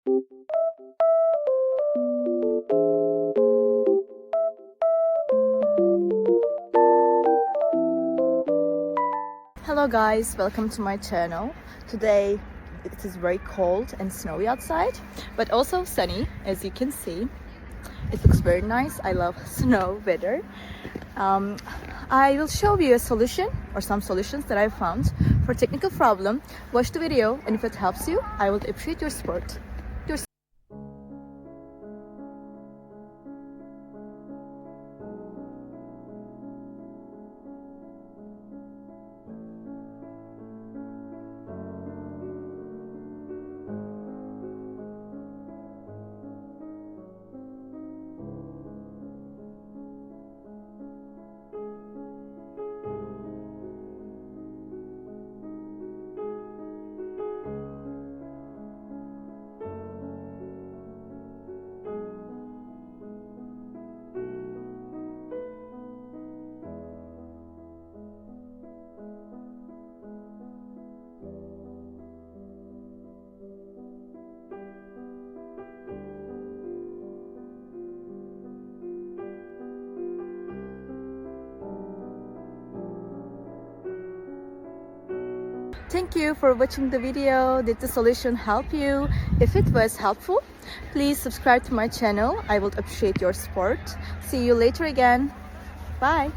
Hello guys, welcome to my channel. Today it is very cold and snowy outside, but also sunny, as you can see. It looks very nice. I love snow weather. I will show you a solution or some solutions that I found for technical problem. Watch the video, and if it helps you, I would appreciate your support. Thank you for watching the video. Did the solution help you? If it was helpful, please subscribe to my channel. I would appreciate your support. See you later again. Bye.